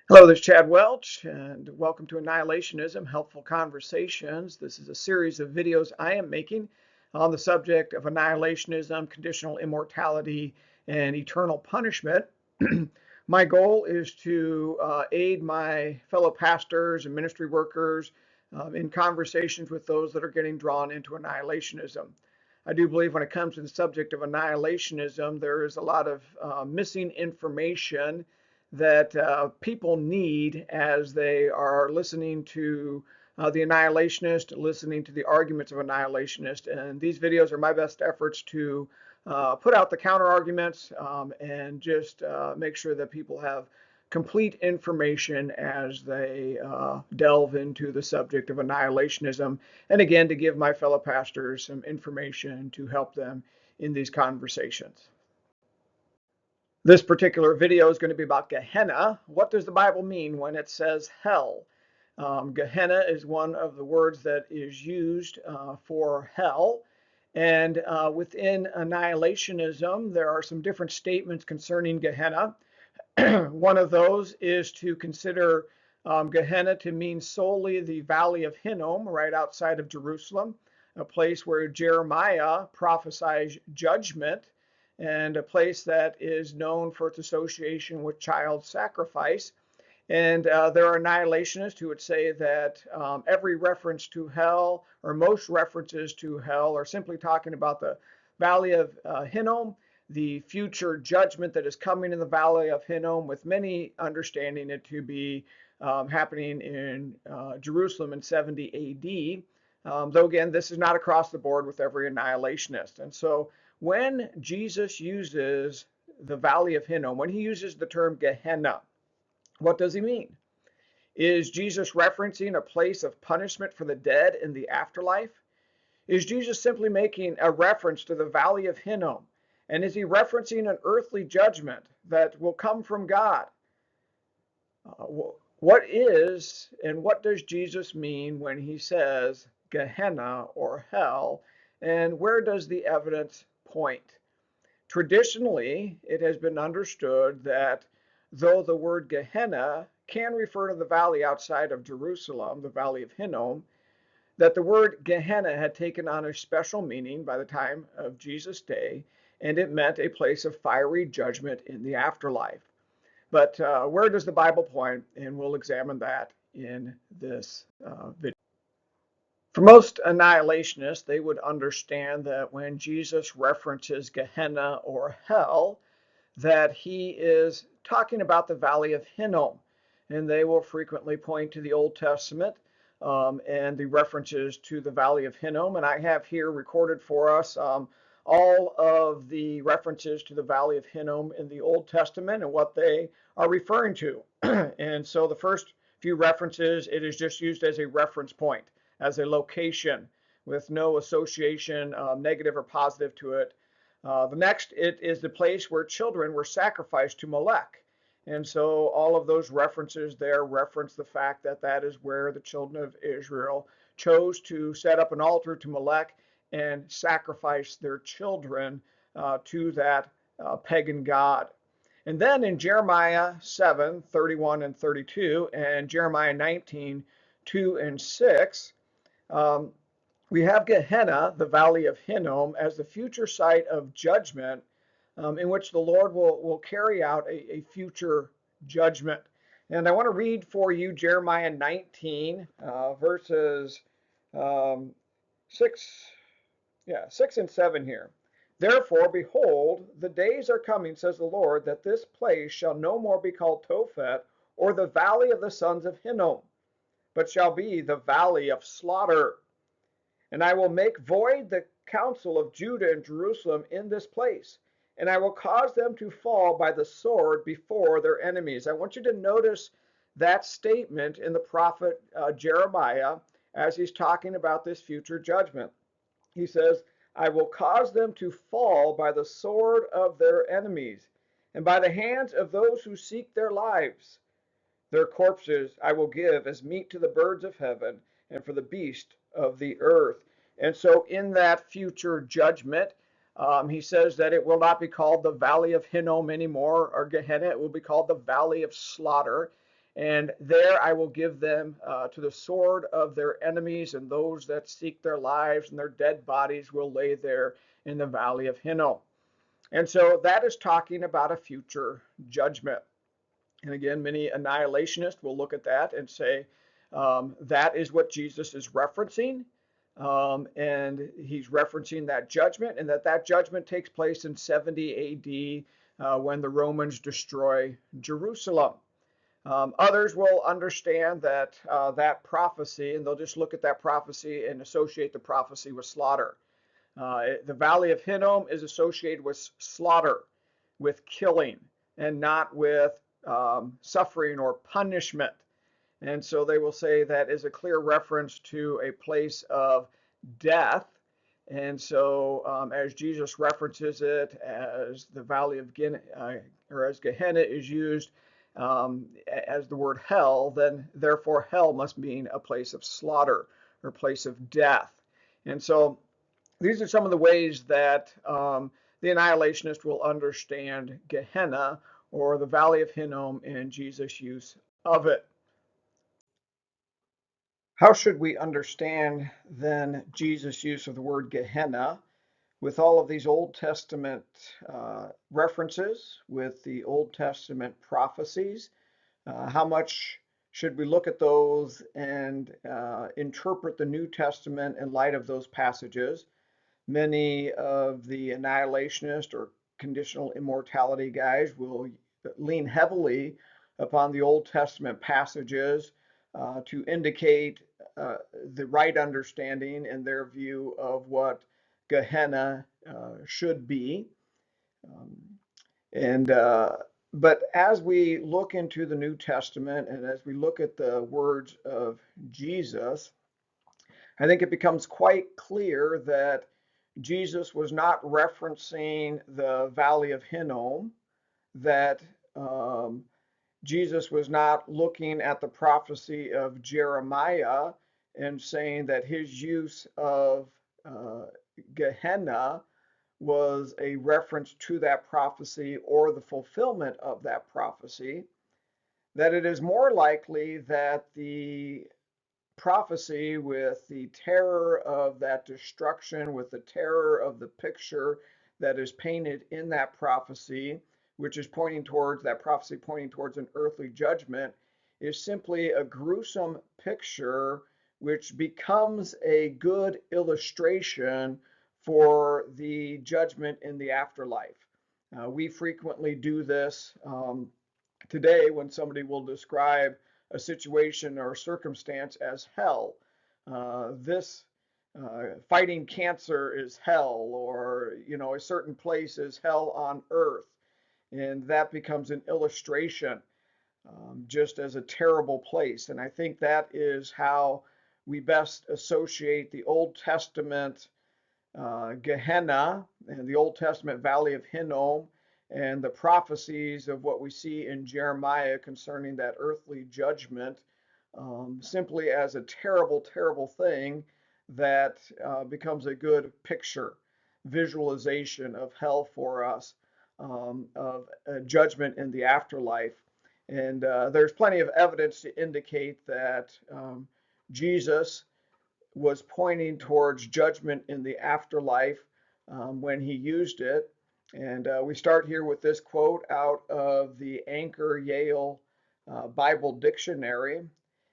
Hello, this is Chad Welch, and welcome to Annihilationism, Helpful Conversations. This is a series of videos I am making on the subject of annihilationism, conditional immortality, and eternal punishment. My goal is to aid my fellow pastors and ministry workers in conversations with those that are getting drawn into annihilationism. I do believe when it comes to the subject of annihilationism, there is a lot of missing information that people need as they are listening to the annihilationist, listening to the arguments of annihilationist. And these videos are my best efforts to put out the counter arguments and just make sure that people have complete information as they delve into the subject of annihilationism. And again, to give my fellow pastors some information to help them in these conversations. This particular video is going to be about Gehenna. What does the Bible mean when it says hell? Gehenna is one of the words that is used for hell. And within annihilationism, there are some different statements concerning Gehenna. One of those is to consider Gehenna to mean solely the valley of Hinnom, right outside of Jerusalem, a place where Jeremiah prophesies judgment, and a place that is known for its association with child sacrifice. And there are annihilationists who would say that every reference to hell, or most references to hell, are simply talking about the valley of Hinnom, the future judgment that is coming in the valley of Hinnom, with many understanding it to be happening in Jerusalem in 70 AD. Though again, this is not across the board with every annihilationist. And so when Jesus uses the valley of Hinnom, when he uses the term Gehenna, what does he mean? Is Jesus referencing a place of punishment for the dead in the afterlife? Is Jesus simply making a reference to the valley of Hinnom? And is he referencing an earthly judgment that will come from God? What is and what does Jesus mean when he says Gehenna or hell? And where does the evidence point? Traditionally, it has been understood that though the word Gehenna can refer to the valley outside of Jerusalem, the valley of Hinnom, that the word Gehenna had taken on a special meaning by the time of Jesus' day, and it meant a place of fiery judgment in the afterlife. But where does the Bible point? And we'll examine that in this video. For most annihilationists, they would understand that when Jesus references Gehenna or hell, that he is talking about the valley of Hinnom. And they will frequently point to the Old Testament and the references to the valley of Hinnom. And I have here recorded for us all of the references to the valley of Hinnom in the Old Testament and what they are referring to. And so the first few references, it is just used as a reference point, as a location with no association, negative or positive to it. The next, it is the place where children were sacrificed to Molech. And so all of those references there reference the fact that that is where the children of Israel chose to set up an altar to Molech and sacrifice their children to that pagan god. And then in Jeremiah 7:31 and 32, and Jeremiah 19:2 and 6, we have Gehenna, the valley of Hinnom, as the future site of judgment in which the Lord will carry out a future judgment. And I want to read for you Jeremiah 19, verses 6, 6 and 7 here. Therefore, behold, the days are coming, says the Lord, that this place shall no more be called Tophet, or the valley of the sons of Hinnom, but shall be the valley of slaughter. And I will make void the counsel of Judah and Jerusalem in this place, and I will cause them to fall by the sword before their enemies. I want you to notice that statement in the prophet Jeremiah as he's talking about this future judgment. He says, I will cause them to fall by the sword of their enemies, and by the hands of those who seek their lives. Their corpses I will give as meat to the birds of heaven and for the beast of the earth. And so in that future judgment, he says that it will not be called the valley of Hinnom anymore or Gehenna. It will be called the valley of slaughter. And there I will give them to the sword of their enemies, and those that seek their lives, and their dead bodies will lay there in the valley of Hinnom. And so that is talking about a future judgment. And again, many annihilationists will look at that and say that is what Jesus is referencing. And he's referencing that judgment, and that judgment takes place in 70 AD when the Romans destroy Jerusalem. Others will understand that that prophecy, and they'll just look at that prophecy and associate the prophecy with slaughter. The Valley of Hinnom is associated with slaughter, with killing, and not with suffering or punishment. And so they will say that is a clear reference to a place of death. And so as Jesus references it as the Valley of Gehenna, or as Gehenna is used as the word hell, then therefore hell must mean a place of slaughter or place of death. And so these are some of the ways that the annihilationist will understand Gehenna, or the Valley of Hinnom, and Jesus' use of it. How should we understand then Jesus' use of the word Gehenna with all of these Old Testament references, with the Old Testament prophecies? How much should we look at those and interpret the New Testament in light of those passages? Many of the annihilationist or conditional immortality guys will lean heavily upon the Old Testament passages to indicate the right understanding in their view of what Gehenna should be. But as we look into the New Testament and as we look at the words of Jesus, I think it becomes quite clear that Jesus was not referencing the Valley of Hinnom, that Jesus was not looking at the prophecy of Jeremiah and saying that his use of Gehenna was a reference to that prophecy or the fulfillment of that prophecy, that it is more likely that the prophecy, with the terror of that destruction, with the terror of the picture that is painted in that prophecy, which is pointing towards that prophecy, pointing towards an earthly judgment, is simply a gruesome picture which becomes a good illustration for the judgment in the afterlife. We frequently do this today when somebody will describe a situation or circumstance as hell. This fighting cancer is hell, or a certain place is hell on earth, and that becomes an illustration just as a terrible place. And I think that is how we best associate the Old Testament Gehenna and the Old Testament Valley of Hinnom and the prophecies of what we see in Jeremiah concerning that earthly judgment, simply as a terrible, terrible thing that becomes a good picture, visualization of hell for us, of a judgment in the afterlife. And there's plenty of evidence to indicate that Jesus was pointing towards judgment in the afterlife when he used it. And we start here with this quote out of the Anchor Yale Bible Dictionary.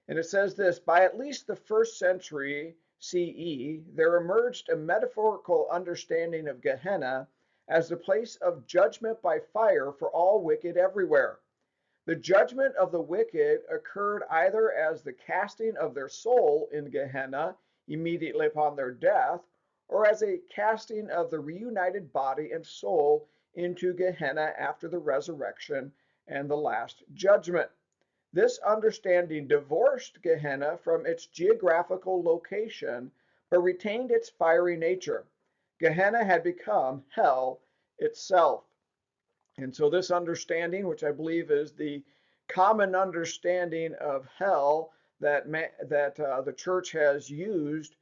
And it says this: by at least the 1st century CE, there emerged a metaphorical understanding of Gehenna as the place of judgment by fire for all wicked everywhere. The judgment of the wicked occurred either as the casting of their soul in Gehenna immediately upon their death, or as a casting of the reunited body and soul into Gehenna after the resurrection and the last judgment. This understanding divorced Gehenna from its geographical location, but retained its fiery nature. Gehenna had become hell itself. And so this understanding, which I believe is the common understanding of hell that the church has used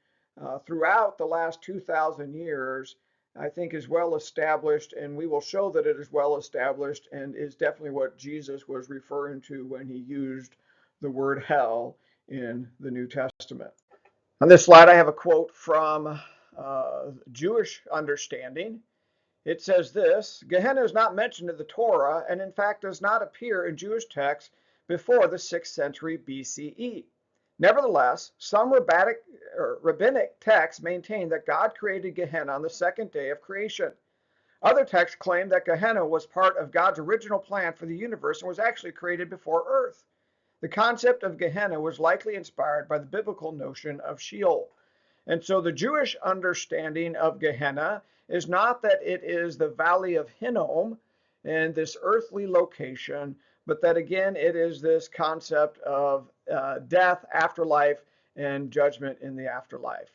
throughout the last 2,000 years, I think is well established, and we will show that it is well established and is definitely what Jesus was referring to when he used the word hell in the New Testament. On this slide, I have a quote from Jewish understanding. It says this: Gehenna is not mentioned in the Torah, and in fact does not appear in Jewish texts before the 6th century BCE. Nevertheless, some rabbinic texts maintain that God created Gehenna on the second day of creation. Other texts claim that Gehenna was part of God's original plan for the universe and was actually created before Earth. The concept of Gehenna was likely inspired by the biblical notion of Sheol. And so the Jewish understanding of Gehenna is not that it is the valley of Hinnom and this earthly location, but that again it is this concept of death, afterlife, and judgment in the afterlife.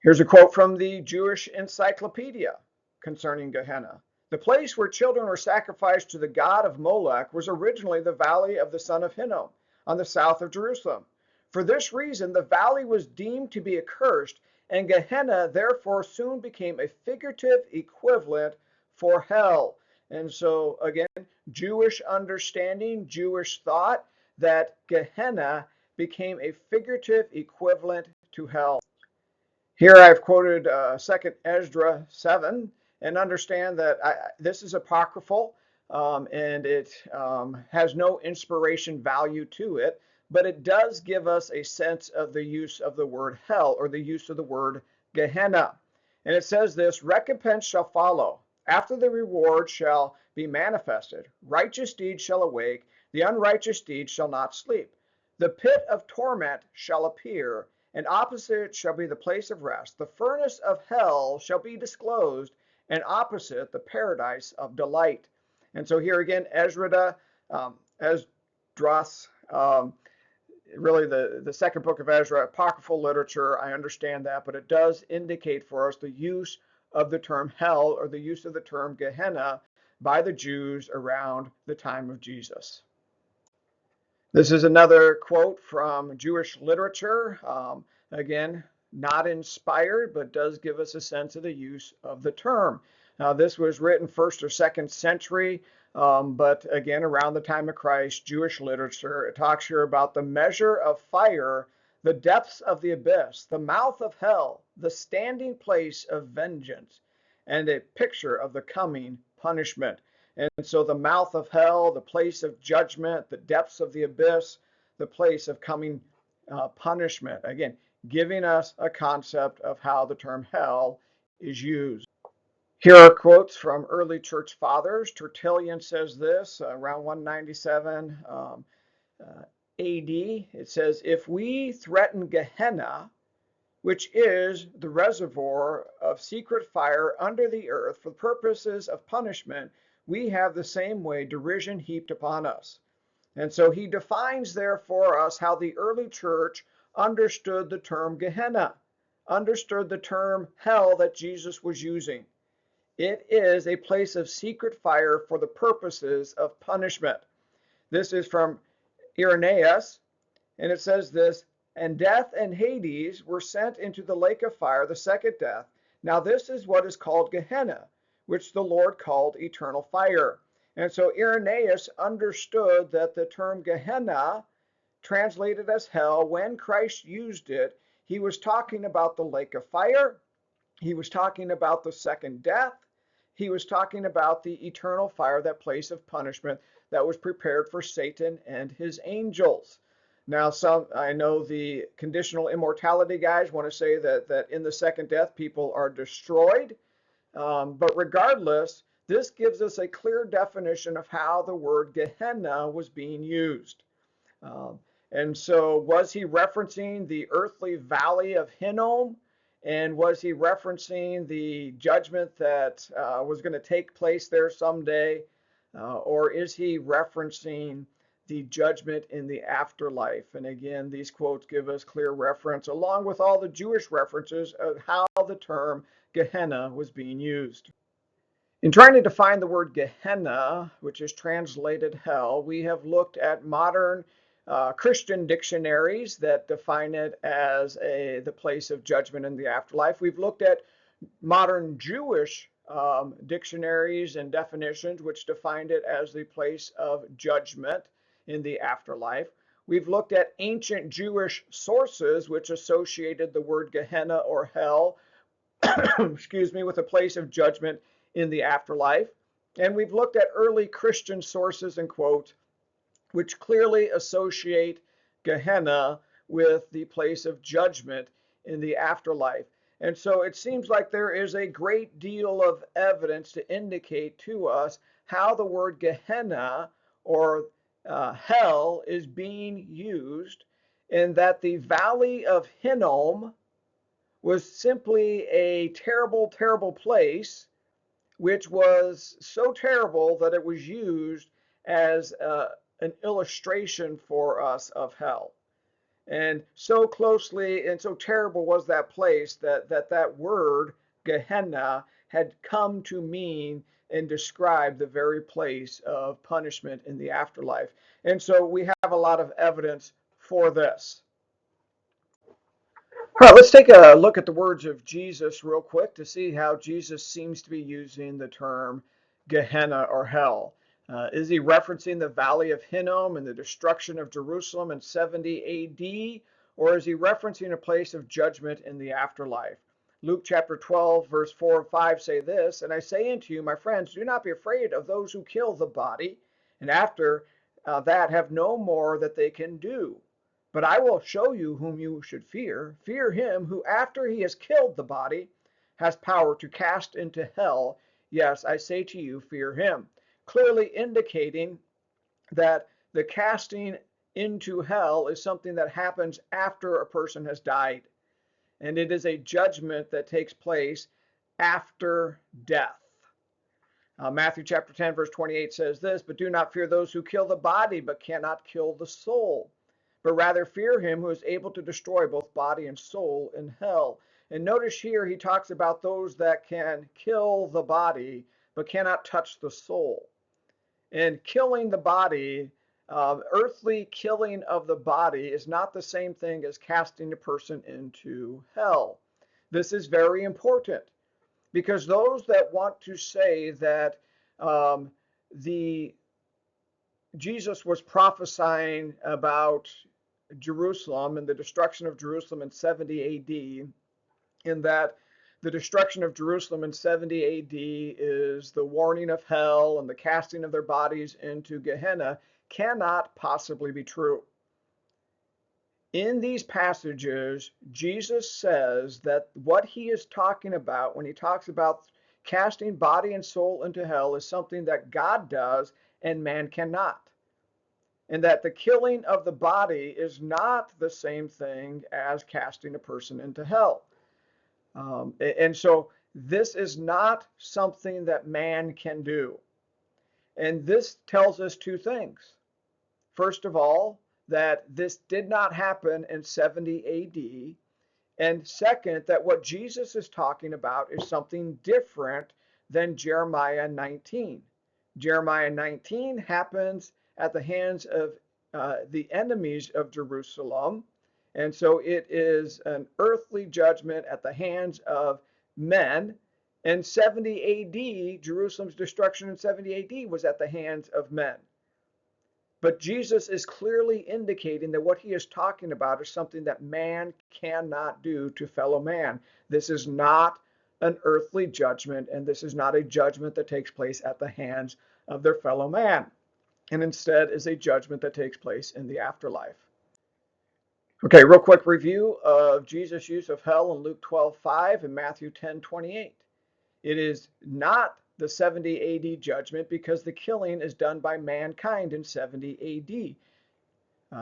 Here's a quote from the Jewish Encyclopedia concerning Gehenna. The place where children were sacrificed to the god of Molech was originally the valley of the son of Hinnom on the south of Jerusalem. For this reason, the valley was deemed to be accursed, and Gehenna therefore soon became a figurative equivalent for hell. And so, again, Jewish understanding, Jewish thought that Gehenna became a figurative equivalent to hell. Here I've quoted 2 Ezra 7, and understand that this is apocryphal, and it has no inspiration value to it, but it does give us a sense of the use of the word hell, or the use of the word Gehenna. And it says this: recompense shall follow. After the reward shall be manifested. Righteous deeds shall awake. The unrighteous deeds shall not sleep. The pit of torment shall appear, and opposite shall be the place of rest. The furnace of hell shall be disclosed, and opposite the paradise of delight. And so here again, Esdras, really the second book of Ezra, apocryphal literature, I understand that, but it does indicate for us the use of the term hell, or the use of the term Gehenna, by the Jews around the time of Jesus. This is another quote from Jewish literature. Again, not inspired, but does give us a sense of the use of the term. Now, this was written 1st or 2nd century, but again, around the time of Christ, Jewish literature. It talks here about the measure of fire, the depths of the abyss, the mouth of hell, the standing place of vengeance, and a picture of the coming punishment. And so the mouth of hell, the place of judgment, the depths of the abyss, the place of coming punishment. Again, giving us a concept of how the term hell is used. Here are quotes from early church fathers. Tertullian says this around 197 AD. It says, if we threaten Gehenna, which is the reservoir of secret fire under the earth for purposes of punishment, we have the same way derision heaped upon us. And so he defines there for us how the early church understood the term Gehenna, understood the term hell that Jesus was using. It is a place of secret fire for the purposes of punishment. This is from Irenaeus, and it says this: and death and Hades were sent into the lake of fire, the second death. Now this is what is called Gehenna, which the Lord called eternal fire. And so Irenaeus understood that the term Gehenna, translated as hell, when Christ used it, he was talking about the lake of fire. He was talking about the second death. He was talking about the eternal fire, that place of punishment that was prepared for Satan and his angels. Now, I know the conditional immortality guys want to say that in the second death, people are destroyed. But regardless, this gives us a clear definition of how the word Gehenna was being used. And so was he referencing the earthly valley of Hinnom? And was he referencing the judgment that was going to take place there someday? Or is he referencing the judgment in the afterlife? And again, these quotes give us clear reference, along with all the Jewish references, of how the term Gehenna was being used. In trying to define the word Gehenna, which is translated hell, we have looked at modern Christian dictionaries that define it as the place of judgment in the afterlife. We've looked at modern Jewish dictionaries and definitions which defined it as the place of judgment in the afterlife. We've looked at ancient Jewish sources which associated the word Gehenna or hell, excuse me, with a place of judgment in the afterlife. And we've looked at early Christian sources and quotes which clearly associate Gehenna with the place of judgment in the afterlife. And so it seems like there is a great deal of evidence to indicate to us how the word Gehenna or hell is being used, and that the valley of Hinnom was simply a terrible, terrible place, which was so terrible that it was used as an illustration for us of hell. And so closely and so terrible was that place that word Gehenna had come to mean and describe the very place of punishment in the afterlife. And so we have a lot of evidence for this. All right, let's take a look at the words of Jesus real quick to see how Jesus seems to be using the term Gehenna or hell. Is he referencing the valley of Hinnom and the destruction of Jerusalem in 70 AD, or is he referencing a place of judgment in the afterlife? Luke chapter 12, verse 4 and 5 say this, "And I say unto you, my friends, do not be afraid of those who kill the body, and after that have no more that they can do. But I will show you whom you should fear. Fear him who, after he has killed the body, has power to cast into hell. Yes, I say to you, fear him." Clearly indicating that the casting into hell is something that happens after a person has died. And it is a judgment that takes place after death. Matthew chapter 10, verse 28 says this, "But do not fear those who kill the body, but cannot kill the soul. But rather fear him who is able to destroy both body and soul in hell." And notice here he talks about those that can kill the body, but cannot touch the soul. And killing the body, earthly killing of the body, is not the same thing as casting a person into hell. This is very important, because those that want to say that the Jesus was prophesying about Jerusalem and the destruction of Jerusalem in 70 AD, in that the destruction of Jerusalem in 70 AD is the warning of hell and the casting of their bodies into Gehenna, cannot possibly be true. In these passages, Jesus says that what he is talking about when he talks about casting body and soul into hell is something that God does and man cannot. And that the killing of the body is not the same thing as casting a person into hell. And so this is not something that man can do. And this tells us two things. First of all, that this did not happen in 70 AD. And second, that what Jesus is talking about is something different than Jeremiah 19. Jeremiah 19 happens at the hands of the enemies of Jerusalem. And so it is an earthly judgment at the hands of men. And 70 AD, Jerusalem's destruction in 70 AD was at the hands of men. But Jesus is clearly indicating that what he is talking about is something that man cannot do to fellow man. This is not an earthly judgment, and this is not a judgment that takes place at the hands of their fellow man, and instead is a judgment that takes place in the afterlife. Okay, real quick review of Jesus' use of hell in Luke 12:5 and Matthew 10:28. It is not the 70 AD judgment because the killing is done by mankind in 70 AD.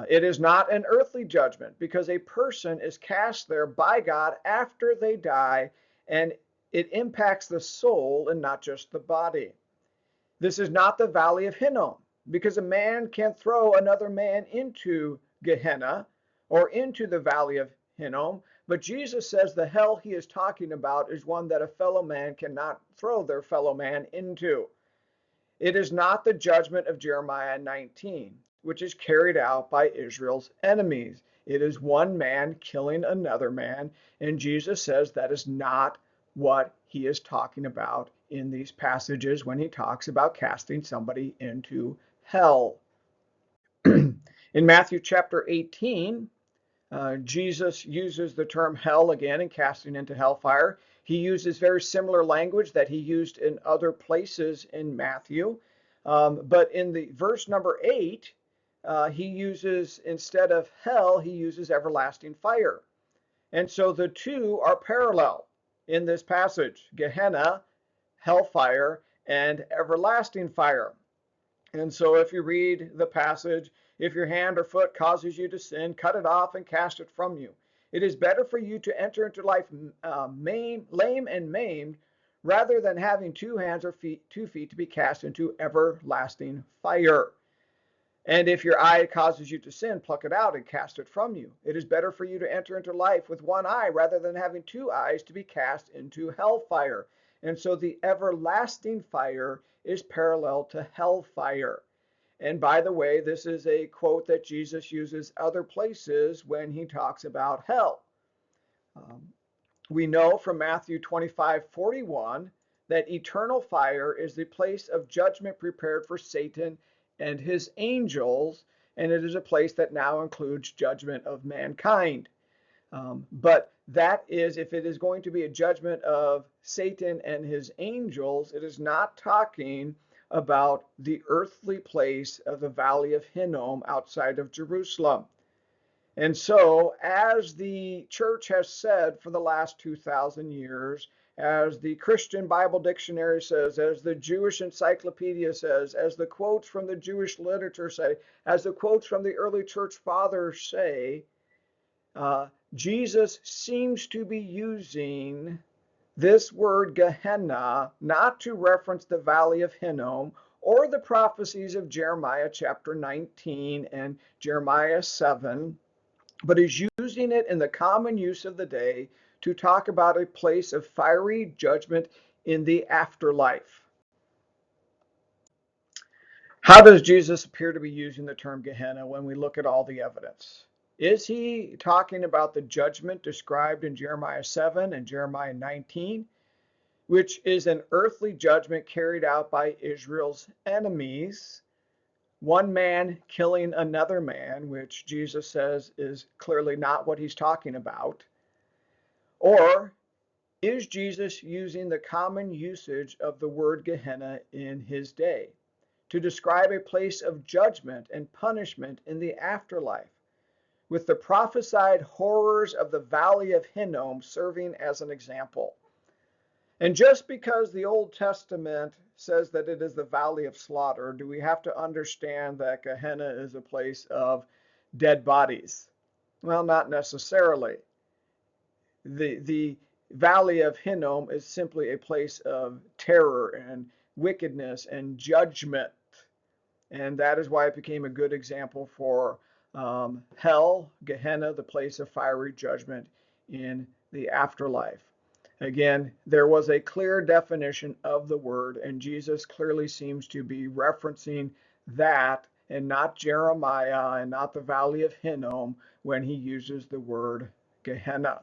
It is not an earthly judgment because a person is cast there by God after they die, and it impacts the soul and not just the body. This is not the valley of Hinnom because a man can't throw another man into Gehenna or into the valley of Hinnom. But Jesus says the hell he is talking about is one that a fellow man cannot throw their fellow man into. It is not the judgment of Jeremiah 19, which is carried out by Israel's enemies. It is one man killing another man, and Jesus says that is not what he is talking about in these passages when he talks about casting somebody into hell. In Matthew chapter 18, Jesus uses the term hell again and casting into hellfire. He uses very similar language that he used in other places in Matthew. But in the verse number 8, he uses, instead of hell, he uses everlasting fire. And so the two are parallel in this passage: Gehenna, hellfire, and everlasting fire. And so if you read the passage, if your hand or foot causes you to sin, cut it off and cast it from you. It is better for you to enter into life lame and maimed, rather than having 2 hands or 2 feet to be cast into everlasting fire. And if your eye causes you to sin, pluck it out and cast it from you. It is better for you to enter into life with 1 eye, rather than having 2 eyes to be cast into hellfire. And so the everlasting fire is parallel to hellfire. And by the way, this is a quote that Jesus uses other places when he talks about hell. We know from Matthew 25:41 that eternal fire is the place of judgment prepared for Satan and his angels, and it is a place that now includes judgment of mankind. But that is, if it is going to be a judgment of Satan and his angels, it is not talking about the earthly place of the Valley of Hinnom outside of Jerusalem. And so, as the church has said for the last 2,000 years, as the Christian Bible Dictionary says, as the Jewish Encyclopedia says, as the quotes from the Jewish literature say, as the quotes from the early church fathers say, Jesus seems to be using this word Gehenna not to reference the Valley of Hinnom or the prophecies of Jeremiah chapter 19 and Jeremiah 7, but is using it in the common use of the day to talk about a place of fiery judgment in the afterlife. How does Jesus appear to be using the term Gehenna when we look at all the evidence? Is he talking about the judgment described in Jeremiah 7 and Jeremiah 19, which is an earthly judgment carried out by Israel's enemies, one man killing another man, which Jesus says is clearly not what he's talking about? Or is Jesus using the common usage of the word Gehenna in his day to describe a place of judgment and punishment in the afterlife, with the prophesied horrors of the Valley of Hinnom serving as an example? And just because the Old Testament says that it is the Valley of Slaughter, do we have to understand that Gehenna is a place of dead bodies? Well, not necessarily. The Valley of Hinnom is simply a place of terror and wickedness and judgment. And that is why it became a good example for hell, Gehenna, the place of fiery judgment in the afterlife. Again, there was a clear definition of the word, and Jesus clearly seems to be referencing that and not Jeremiah and not the Valley of Hinnom when he uses the word Gehenna.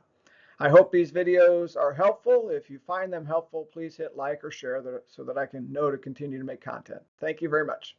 I hope these videos are helpful. If you find them helpful, please hit like or share so that I can know to continue to make content. Thank you very much.